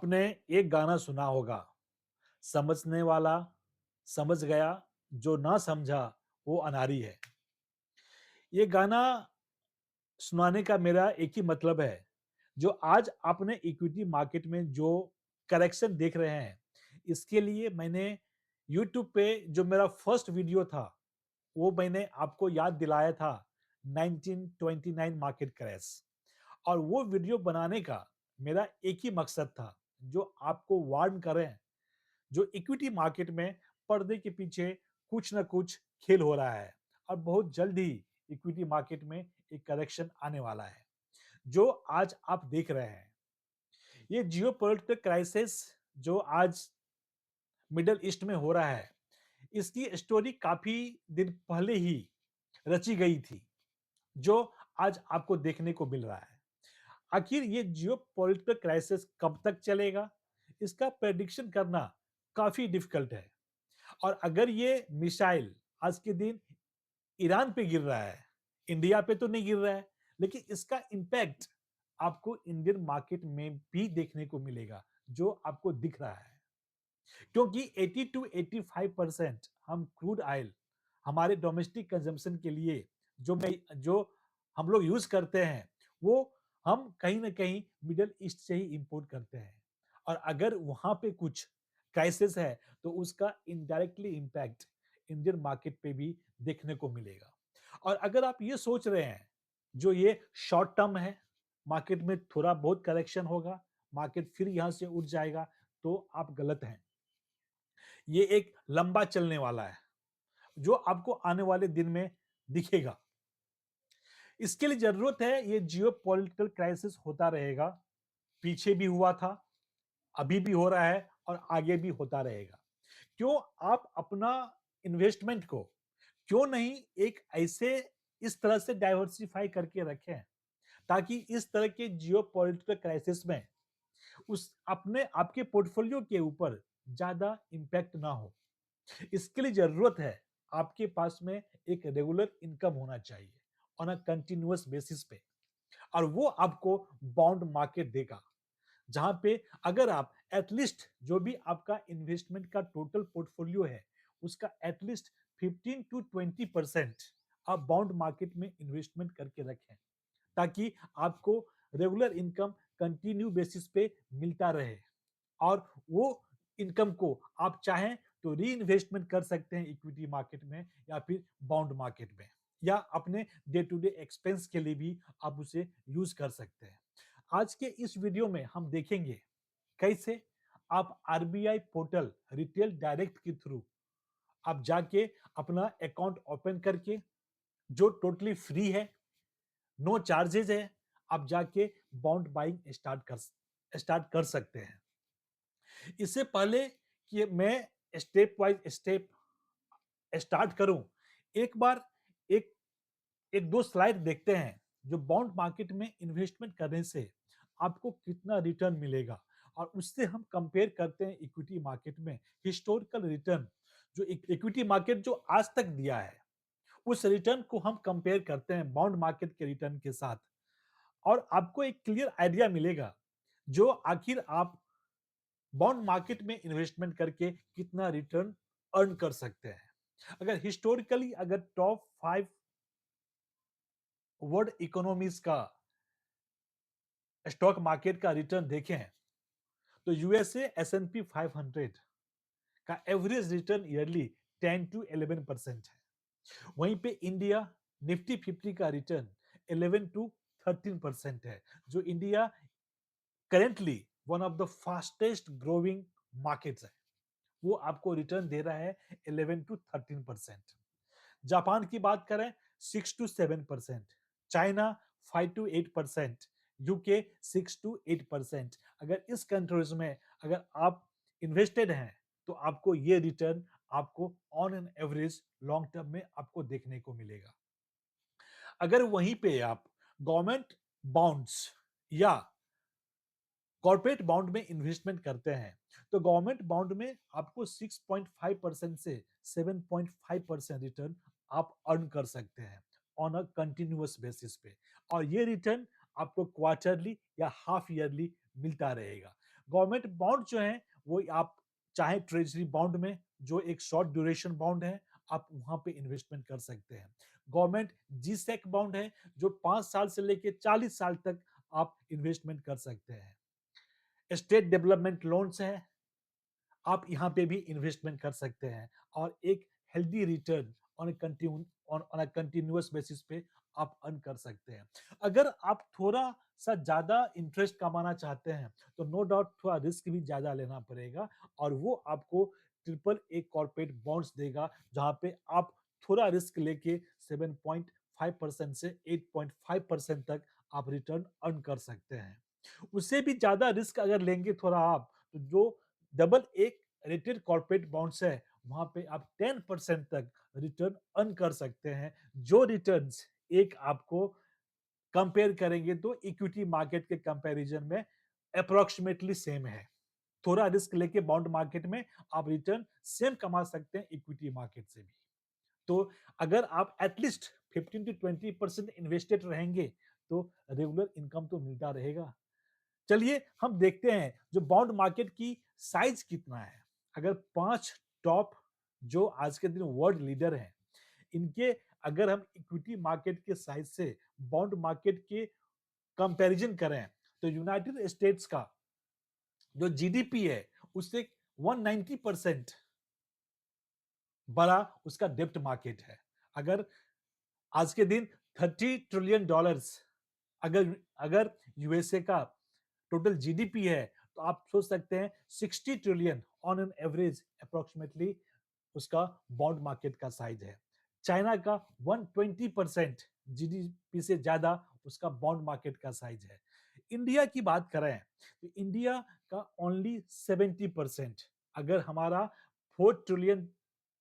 आपने एक गाना सुना होगा, समझने वाला समझ गया, जो ना समझा वो अनारी है। ये गाना सुनाने का मेरा एक ही मतलब है, जो आज आपने इक्विटी मार्केट में जो करेक्शन देख रहे हैं, इसके लिए मैंने यूट्यूब पे जो मेरा फर्स्ट वीडियो था, वो मैंने आपको याद दिलाया था 1929 मार्केट क्रैश। और वो वीडियो बनाने का मेरा एक ही मकसद था, जो आपको वार्न करें, जो इक्विटी मार्केट में पर्दे के पीछे कुछ ना कुछ खेल हो रहा है और बहुत जल्द ही इक्विटी मार्केट में एक करेक्शन आने वाला है, जो आज आप देख रहे हैं। ये जियोपॉलिटिकल क्राइसिस जो आज मिडल ईस्ट में हो रहा है, इसकी स्टोरी काफी दिन पहले ही रची गई थी, जो आज आपको देखने को मिल रहा है। आखिर ये जियोपॉलिटिकल क्राइसिस कब तक चलेगा, इसका प्रेडिक्शन करना काफी डिफिकल्ट है। और अगर ये मिसाइल आज के दिन ईरान पे गिर रहा है, इंडिया पे तो नहीं गिर रहा है, लेकिन इसका इम्पैक्ट आपको इंडियन मार्केट में भी देखने को मिलेगा, जो आपको दिख रहा है। क्योंकि 80 टू 85% हम क्रूड ऑयल हमारे डोमेस्टिक कंजम्पशन के लिए जो हम लोग यूज करते हैं, वो हम कहीं ना कहीं मिडल ईस्ट से ही इंपोर्ट करते हैं। और अगर वहां पे कुछ क्राइसिस है, तो उसका इनडायरेक्टली इम्पैक्ट इंडियन मार्केट पे भी देखने को मिलेगा। और अगर आप ये सोच रहे हैं, जो ये शॉर्ट टर्म है, मार्केट में थोड़ा बहुत करेक्शन होगा, मार्केट फिर यहां से उठ जाएगा, तो आप गलत हैं। ये एक लंबा चलने वाला है, जो आपको आने वाले दिन में दिखेगा। इसके लिए जरूरत है, ये जियो पॉलिटिकल क्राइसिस होता रहेगा, पीछे भी हुआ था, अभी भी हो रहा है और आगे भी होता रहेगा। क्यों आप अपना इन्वेस्टमेंट को क्यों नहीं एक ऐसे इस तरह से डाइवर्सिफाई करके रखें, ताकि इस तरह के जियो पॉलिटिकल क्राइसिस में उस अपने आपके पोर्टफोलियो के ऊपर ज्यादा इंपैक्ट ना हो। इसके लिए जरूरत है, आपके पास में एक रेगुलर इनकम होना चाहिए ऑन अ कंटिन्यूअस बेसिस पे। और वो आपको बॉन्ड मार्केट देगा, जहां पे अगर आप एटलीस्ट जो भी आपका इन्वेस्टमेंट का टोटल पोर्टफोलियो है, उसका एटलीस्ट 15 टू 20% आप बॉन्ड मार्केट में इन्वेस्टमेंट करके रखें, ताकि आपको रेगुलर इनकम कंटिन्यू बेसिस पे मिलता रहे। और वो इनकम को आप चाहें तो री इन्वेस्टमेंट कर सकते हैं इक्विटी मार्केट में, या फिर बॉन्ड मार्केट में, या अपने डे टू डे एक्सपेंस के लिए भी आप उसे यूज कर सकते हैं। आज के इस वीडियो में हम देखेंगे कैसे आप आरबीआई पोर्टल रिटेल डायरेक्ट के थ्रू आप जाके अपना अकाउंट ओपन करके, जो टोटली फ्री है, नो चार्जेस है, आप जाके बॉन्ड बाइंग स्टार्ट कर सकते हैं। इससे पहले कि मैं स्टेप वाइज स्टेप स्टार्ट करूं, एक बार एक एक दो स्लाइड देखते हैं, जो बॉन्ड मार्केट में इन्वेस्टमेंट करने से आपको कितना रिटर्न मिलेगा, और उससे हम कंपेयर करते हैं इक्विटी मार्केट में हिस्टोरिकल रिटर्न, जो इक्विटी मार्केट जो आज तक दिया है, उस रिटर्न को हम कंपेयर करते हैं बॉन्ड मार्केट के रिटर्न के साथ। और आपको एक क्लियर आइडिया मिलेगा, जो आखिर आप बॉन्ड मार्केट में इन्वेस्टमेंट करके कितना रिटर्न अर्न कर सकते हैं। अगर हिस्टोरिकली अगर टॉप 5 वर्ल्ड इकोनॉमीज का स्टॉक मार्केट का रिटर्न देखें, तो यूएसए S&P 500 का एवरेज रिटर्न ईयरली 10 टू 11% है। वहीं पे इंडिया निफ्टी 50 का रिटर्न 11 टू 13% है, जो India currently one of the fastest growing markets है। वो आपको रिटर्न दे रहा है 11 टू 13%। जापान की बात करें 6 to 7%, China 5 to 8%, UK 6 to 8%। अगर इस कंट्रीज में अगर आप इन्वेस्टेड हैं, तो आपको ये रिटर्न आपको on an average long term में आपको देखने को मिलेगा। अगर वहीं पे आप गवर्नमेंट बॉन्ड्स या कॉर्पोरेट बॉन्ड में इन्वेस्टमेंट करते हैं, तो गवर्नमेंट बॉन्ड में आपको 6.5% से 7.5% रिटर्न आप अर्न कर सकते हैं ऑन अ कंटिन्यूअस बेसिस पे। और ये रिटर्न आपको क्वार्टरली या हाफ ईयरली मिलता रहेगा। गवर्नमेंट बॉन्ड जो है वो आप चाहे ट्रेजरी बॉन्ड में जो एक शॉर्ट ड्यूरेशन बॉन्ड है, आप वहां पे इन्वेस्टमेंट कर सकते हैं। गवर्नमेंट जीसेक बॉन्ड है जो 5 साल से लेके 40 साल तक आप इन्वेस्टमेंट कर सकते हैं। स्टेट डेवलपमेंट लोन्स है, आप यहाँ पे भी इन्वेस्टमेंट कर सकते हैं और एक healthy return on a continuous basis पे आप अर्न कर सकते हैं। अगर आप थोड़ा-सा ज़्यादा इंटरेस्ट कमाना चाहते हैं, तो नो डाउट थोड़ा रिस्क भी ज़्यादा लेना पड़ेगा और वो आपको ट्रिपल ए कॉर्पोरेट बॉन्ड्स देगा, जहाँ पे आप थोड़ा रिस्क लेके 7.5% से 8.5% तक आप रिटर्न अर्न कर सकते हैं। उससे भी ज़्यादा रिस्क अगर लेंगे थोड़ा आप, तो जो डबल एक रेटेड कॉर्पोरेट बॉन्ड्स है, वहाँ पे आप 10% तक रिटर्न अर्न कर सकते हैं, जो रिटर्न्स एक आपको कंपेयर करेंगे तो इक्विटी मार्केट के कंपैरिजन में अप्रॉक्सिमेटली सेम है। थोड़ा रिस्क लेके बॉन्ड मार्केट में आप रिटर्न सेम कमा सकते हैं इक्विटी मार्केट से भी। तो अगर आप एटलीस्ट 15 टू 20% इन्वेस्टेड रहेंगे, तो रेगुलर इनकम तो मिलता रहेगा। चलिए हम देखते हैं जो बॉन्ड मार्केट की साइज कितना है। अगर 5 टॉप जो आज के दिन वर्ल्ड लीडर हैं, इनके अगर हम इक्विटी मार्केट के साइज से बॉन्ड मार्केट के कंपैरिजन करें, तो यूनाइटेड स्टेट्स का जो जीडीपी है उससे 190% बड़ा उसका डेब्ट मार्केट है। अगर आज के दिन 30 ट्रिलियन डॉलर्स अगर अगर यूएसए का टोटल जीडीपी है, तो आप सोच सकते हैं 60 trillion on an average approximately उसका बॉन्ड मार्केट का साइज है। चाइना का 120% जीडीपी से ज्यादा उसका बॉन्ड मार्केट का साइज है। इंडिया की बात करें तो इंडिया का ओनली 70%। अगर हमारा 4 ट्रिलियन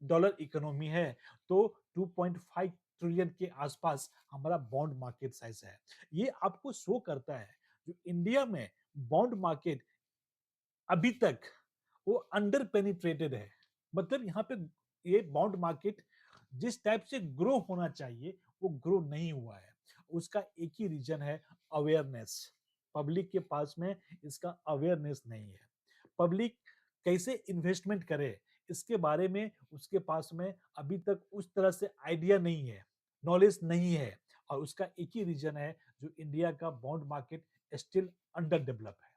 डॉलर इकोनॉमी है, तो 2.5 ट्रिलियन के आसपास हमारा बॉन्ड मार्केट साइज है। ये आपको शो करता है जो इंडिया में बॉन्ड मार्केट अभी तक वो अंडर पेनिट्रेटेड है। मतलब यहाँ पे ये बॉन्ड मार्केट जिस टाइप से ग्रो होना चाहिए वो ग्रो नहीं हुआ है। उसका एक ही रीजन है, अवेयरनेस। पब्लिक के पास में इसका अवेयरनेस नहीं है। पब्लिक कैसे इन्वेस्टमेंट करे इसके बारे में उसके पास में अभी तक उस तरह से आइडिया नहीं है, नॉलेज नहीं है और उसका एक ही रीजन है जो इंडिया का bond market still under develop है।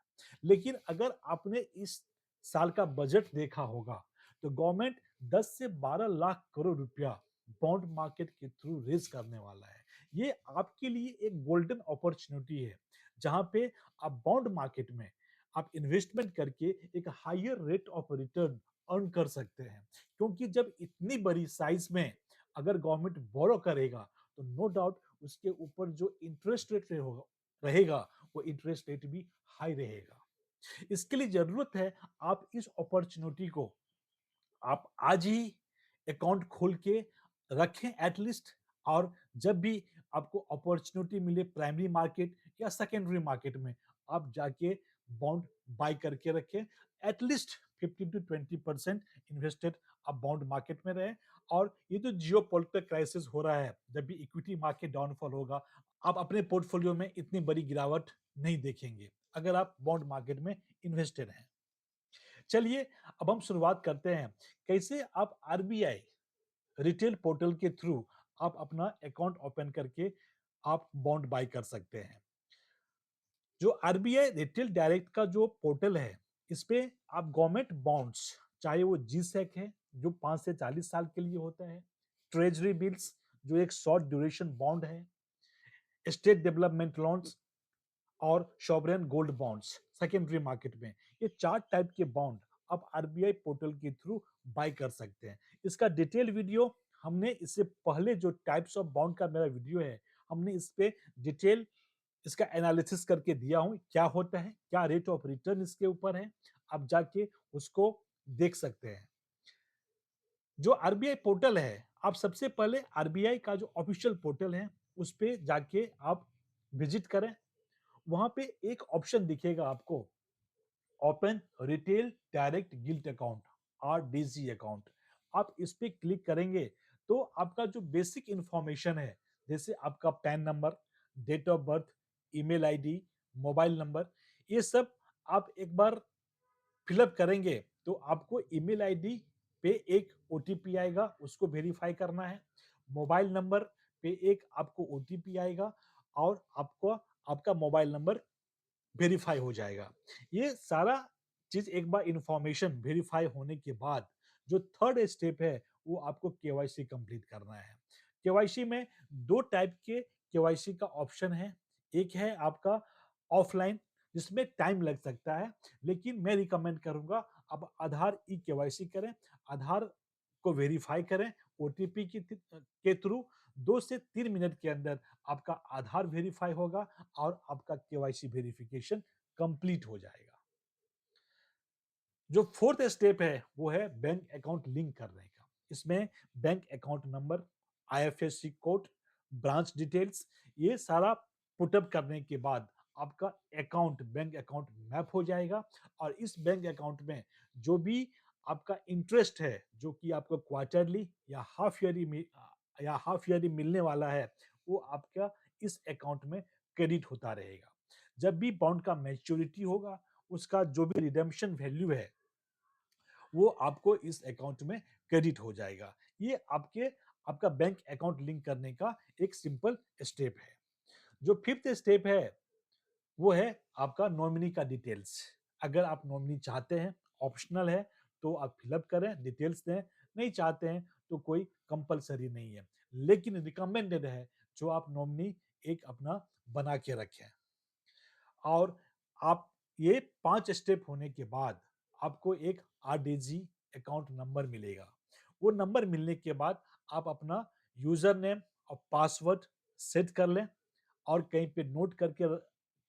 लेकिन अगर आपने इस साल का बजट देखा होगा, तो गवर्नमेंट 10 से 12 लाख करोड़ रुपया बॉन्ड मार्केट के थ्रू रेज करने वाला है। ये आपके लिए एक गोल्डन अपॉर्चुनिटी है, जहां पे आप बॉन्ड मार्केट में आप इन्वेस्टमेंट करके एक higher rate of return earn कर सकते हैं। क्योंकि जब इतनी बड़ी साइज में अगर गवर्नमेंट बोरो करेगा, तो नो डाउट उसके ऊपर जो इंटरेस्ट रेट रहेगा वो इंटरेस्ट रेट भी हाई रहेगा। इसके लिए जरूरत है आप इस अपॉर्चुनिटी को आप आज ही अकाउंट खोल के रखें एटलीस्ट। और जब भी आपको अपॉर्चुनिटी मिले प्राइमरी मार्केट या सेकेंडरी मार्केट में, आप जाके बॉन्ड बाय करके रखें। एटलीस्ट 15 टू 20% इन्वेस्टेड आप बॉन्ड मार्केट में रहे। और ये जो जियो पॉलिटिकल क्राइसिस हो रहा है, जब भी इक्विटी मार्केट डाउनफॉल होगा, आप अपने पोर्टफोलियो में इतनी बड़ी गिरावट नहीं देखेंगे अगर आप बॉन्ड मार्केट में इन्वेस्टेड हैं। चलिए अब हम शुरुआत करते हैं कैसे आप आरबीआई रिटेल पोर्टल के थ्रू आप अपना अकाउंट ओपन करके आप बॉन्ड बाय कर सकते हैं। जो आरबीआई रिटेल डायरेक्ट का जो पोर्टल है, इस पे आप गवर्नमेंट बॉन्ड्स, चाहे वो जीसेक है जो 5 से 40 साल के लिए होता है, ट्रेजरी बिल्स जो एक शॉर्ट ड्यूरेशन बॉन्ड है, स्टेट डेवलपमेंट लोन्स और sovereign gold bonds secondary market में, ये 4 टाइप के बॉन्ड आप आरबीआई पोर्टल के थ्रू बाय कर सकते हैं। इसका डिटेल वीडियो हमने इससे पहले जो टाइप्स ऑफ बॉन्ड का मेरा वीडियो है, हमने इस पे डिटेल इसका एनालिसिस करके दिया हूं, क्या होता है, क्या रेट ऑफ रिटर्न इसके ऊपर है, आप जाके उसको देख सकते हैं। जो आरबीआई पोर्टल है, आप सबसे पहले आरबीआई का जो ऑफिशियल पोर्टल है, उस पे जाके आप विजिट करें। वहां पे एक ऑप्शन दिखेगा आपको, open retail direct gilt account, RDG account. आप इस पे क्लिक करेंगे तो आपका जो बेसिक इंफॉर्मेशन है, जैसे आपका PAN number, date of birth, email ID, mobile number, ये सब आप एक बार फिलअप करेंगे तो आपको ईमेल आईडी पे एक ओटीपी आएगा, उसको वेरीफाई करना है। मोबाइल नंबर पे एक आपको ओटीपी आएगा और आपको आपका मोबाइल नंबर वेरीफाई हो जाएगा। ये सारा चीज़ एक बार इन्फॉर्मेशन वेरीफाई होने के बाद जो थर्ड स्टेप है वो आपको केवाईसी कंप्लीट करना है। केवाईसी में 2 टाइप के केवाईसी का ऑप्शन है। एक है आपका ऑफलाइन जिसमें टाइम लग सकता है, लेकिन मैं रिकमेंड करूँगा आप आधार ई केवाईसी करें। आधार को वेरीफाई करें ओटीपी के थ्रू 2 से 3 मिनट के अंदर आपका आधार वेरीफाई होगा और आपका केवाईसी वेरिफिकेशन कंप्लीट हो जाएगा। जो फोर्थ स्टेप है वो है बैंक अकाउंट लिंक करने का। इसमें bank account number, IFSC code, branch details ये सारा पुटअप करने के बाद आपका अकाउंट बैंक अकाउंट मैप हो जाएगा और इस बैंक अकाउंट में जो भी आपका इंटरेस्ट है जो कि आपको क्वार्टरली या हाफ ईयरली मिलने वाला है वो आपका इस अकाउंट में क्रेडिट होता रहेगा। जब भी बॉन्ड का मैच्योरिटी होगा उसका जो भी रिडेम्पशन वैल्यू है वो आपको इस अकाउंट में क्रेडिट हो जाएगा। ये आपका बैंक अकाउंट लिंक करने का एक सिंपल स्टेप है। जो फिफ्थ स्टेप है वो है आपका नॉमिनी का डिटेल्स। अगर आप नॉमिनी चाहते हैं, ऑप्शनल है तो आप फिलअप करें, डिटेल्स दें, नहीं चाहते हैं तो कोई कंपल्सरी नहीं है। लेकिन रिकमेंडेड है जो आप नॉमिनी एक अपना बना के रखें। और आप ये 5 स्टेप होने के बाद आपको एक आरडीजी अकाउंट नंबर मिलेगा। वो नंबर मिलने के बाद आप अपना यूज़र नेम और पासवर्ड सेट कर लें और कहीं पे नोट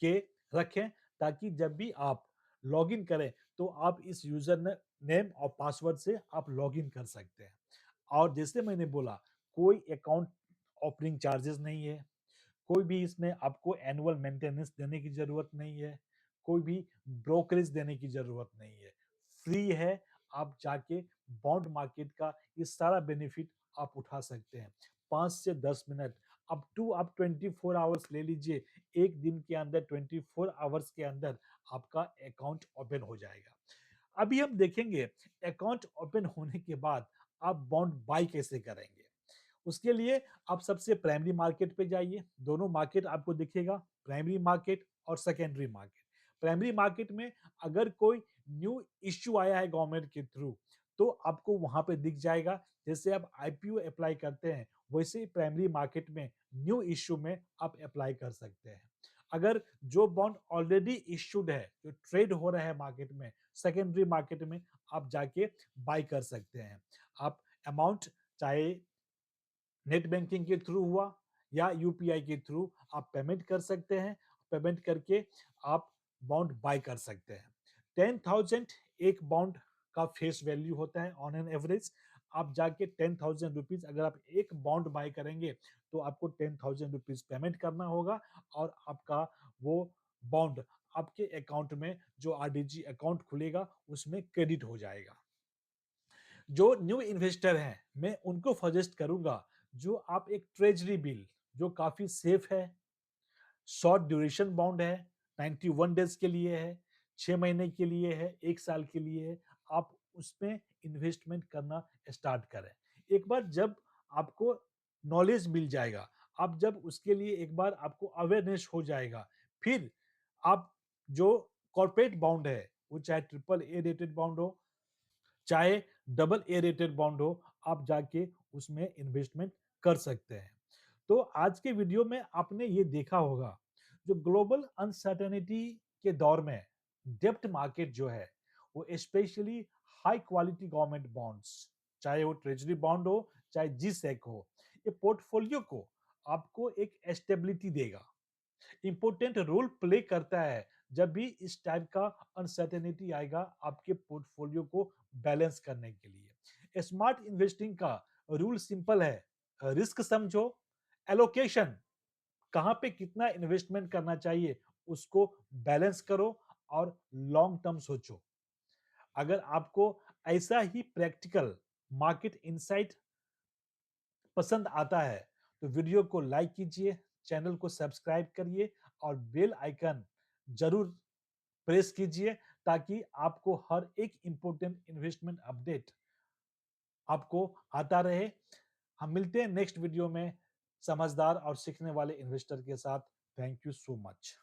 के रखें ताकि जब भी आप लॉगिन करें तो आप इस यूज़र ने नेम और पासवर्ड से आप लॉगिन कर सकते हैं। और जैसे मैंने बोला कोई अकाउंट ओपनिंग चार्जेस नहीं है। कोई भी इसमें आपको एनुअल मेंटेनेंस देने की ज़रूरत नहीं है, कोई भी ब्रोकरेज देने की ज़रूरत नहीं है। फ्री है, आप जाके बॉन्ड मार्केट का ये सारा बेनिफिट आप उठा सकते हैं। 5 से 10 मिनट अप टू आप 24 आवर्स ले लीजिए, 1 दिन के अंदर 24 आवर्स के अंदर आपका अकाउंट ओपन हो जाएगा। अभी हम देखेंगे अकाउंट ओपन होने के बाद आप बॉन्ड बाय कैसे करेंगे? उसके लिए आप सबसे प्राइमरी मार्केट पे जाइए, दोनों मार्केट आपको दिखेगा, प्राइमरी मार्केट और सेकेंडरी मार्केट। प्राइमरी मार्केट में अगर कोई न्यू इश्यू आया है गवर्नमेंट के थ्रू, तो आपको वहाँ पे दिख जाएगा। जैसे आप आईपीओ अप्लाई करते हैं, वैसे ही प्राइमरी मार्केट में न्यू इश्यू में आप अप्लाई कर सकते हैं। अगर जो बॉन्ड ऑलरेडी इश्यूड है, जो ट्रेड हो रहा है मार्केट में, सेकेंडरी मार्केट में आप जाके बाय कर सकते हैं। आप अमाउंट चाहे नेट बैंकिंग के थ्रू हुआ या यूपीआई के थ्रू आप पेमेंट कर सकते हैं। पेमेंट करके आप बॉन्ड बाय कर सकते हैं। 10,000 एक बॉन्ड का फेस वैल्यू होता है ऑन एन एवरेज। आप जाके 10,000 रुपीज़ अगर आप एक बॉन्ड बाय करेंगे तो आपको 10,000 रुपीज़ पेमेंट करना होगा और आपका वो बॉन्ड आपके अकाउंट में जो आरडीजी अकाउंट खुलेगा उसमें क्रेडिट हो जाएगा। जो न्यू इन्वेस्टर हैं, मैं उनको सजेस्ट करूँगा जो आप एक ट्रेजरी बिल जो काफ़ी सेफ है, शॉर्ट ड्यूरेशन बॉन्ड है, 91 डेज़ के लिए है, 6 महीने के लिए है, 1 साल के लिए है, आप उसमें इन्वेस्टमेंट करना स्टार्ट करें। एक बार जब आपको नॉलेज मिल जाएगा, आप जब उसके लिए एक बार आपको अवेयरनेस हो जाएगा, फिर आप जो कॉर्पोरेट बॉन्ड है, वो चाहे ट्रिपल ए रेटेड बॉन्ड हो चाहे डबल ए रेटेड बॉन्ड हो, आप जाके उसमें इन्वेस्टमेंट कर सकते हैं। तो आज के वीडियो में आपने ये देखा होगा, जो ग्लोबल अनसर्टेनिटी के दौर में डेब्ट मार्केट जो है, वो specially high quality government bonds, चाहे वो ट्रेजरी बॉन्ड हो, चाहे जी-सेक हो, ये पोर्टफोलियो को आपको एक स्टेबिलिटी देगा। इंपॉर्टेंट रोल प्ले करता है जब भी इस टाइप का अनसर्टेनिटी आएगा आपके पोर्टफोलियो को बैलेंस करने के लिए। स्मार्ट इन्वेस्टिंग का रूल सिंपल है, रिस्क समझो, एलोकेशन कहाँ पे कितना इन्वेस्टमेंट करना चाहिए उसको बैलेंस करो और लॉन्ग टर्म सोचो। अगर आपको ऐसा ही प्रैक्टिकल मार्केट इनसाइट पसंद आता है तो वीडियो को लाइक कीजिए, चैनल को सब्सक्राइब करिए और बेल आइकन जरूर प्रेस कीजिए ताकि आपको हर एक इम्पोर्टेंट इन्वेस्टमेंट अपडेट आपको आता रहे। हम मिलते हैं नेक्स्ट वीडियो में समझदार और सीखने वाले इन्वेस्टर के साथ। Thank you so much.